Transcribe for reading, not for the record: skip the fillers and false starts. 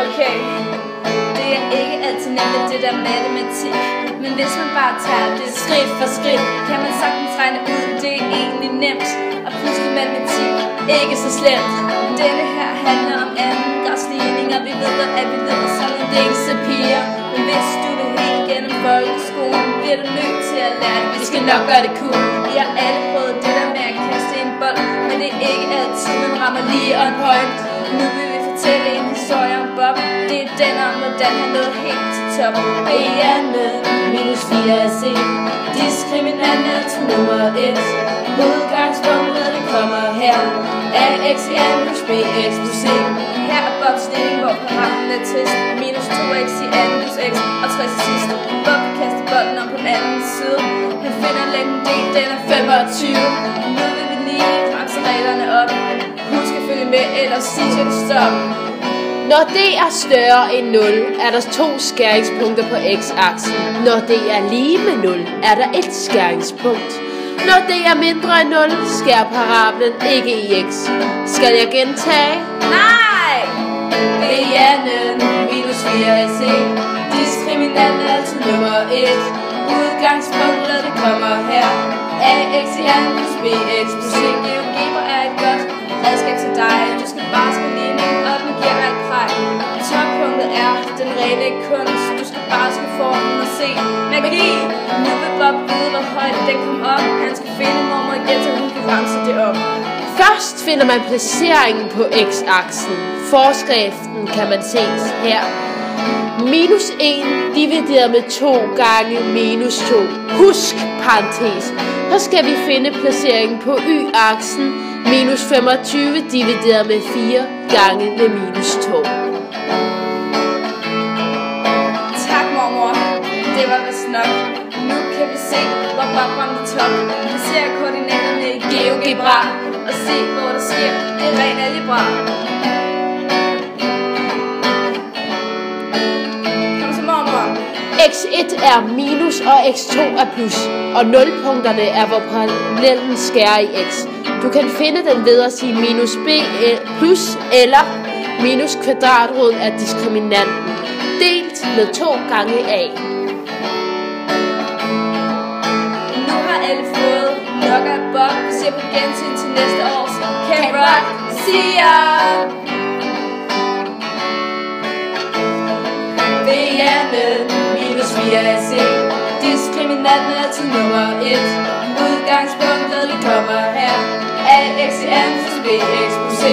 Okay. Det er ikke altid nemt det der matematik, men hvis man bare tager det skridt for skridt, kan man sagtens regne ud, det er egentlig nemt. Og pludselig matematik ikke så slemt. Denne her handler om anden grads ligninger. Vi ved godt, at vi lyder som en dingse piger, men hvis du vil helt gennem folkeskolen, bliver du nødt til at lære det. Vi skal nok gøre det cool. Vi har alle prøvet det der med at kaste en bold, men det er ikke altid, man rammer lige on point. Nu vil vi fortælle en historie om Bob. Det er den om, hvordan han nåede helt til top. B'erne minus 4 er C. Diskriminante til nummer 1. Udgangspunktet det kommer her. AX i N plus BX plus C. Her er Bobs stilling, hvor parameteren er trist. Minus 2x i N plus X og 60 til sidst. Bob kan kaste bolden om på den anden side. Han finder længden D, den er 25. Nu vil vi lige ramse reglerne op. Husk at følge med, ellers siger det stop. Når d er større end 0, er der 2 skæringspunkter på x-aksen. Når d er lige med 0, er der et skæringspunkt. Når d er mindre end 0, skærer parablen ikke i x. Skal jeg gentage? Nej! B'erne minus 4 er C. Diskriminante er til nummer 1. Udgangspunktet det kommer her. AX i N plus BX plus C. GeoGebra er et godt redskab til dig. Du skal bare skrive ligningen, og den giver alt præg. Toppunktet er den rene kunst. Du skal bare skrive formen og se magi. Nu vil Bob vide, hvor højt den kom op. Han skal finde mormor igen, så hun kan ramse det op. Først finder man placeringen på x-aksen. Forskriften kan man se her. Minus 1 divideret med 2 gange minus 2. Husk parentes. Så skal vi finde placeringen på y-aksen. Minus 25 divideret med 4 gange med minus 2. Tak mormor. Det var vist nok. Nu kan vi se, hvor Bob ramte top. Vi ser koordinaterne i GeoGebra og se, hvor der sker. Det er ren algebra. Kom så mormor. x1 er minus og x2 er plus. Og nulpunkterne er, hvor parallellen skærer i x. Du kan finde den ved at sige minus b plus eller minus kvadratroden af diskriminanten delt med 2 gange a. Nu har alle fået nok af Bob. Vi ser på gensyn til næste års Camp Rock. Siger B'erne minus 4 er C. Diskriminanten er til nummer 1. Udgangspunktet det kommer her. AX i N plus BX plus C.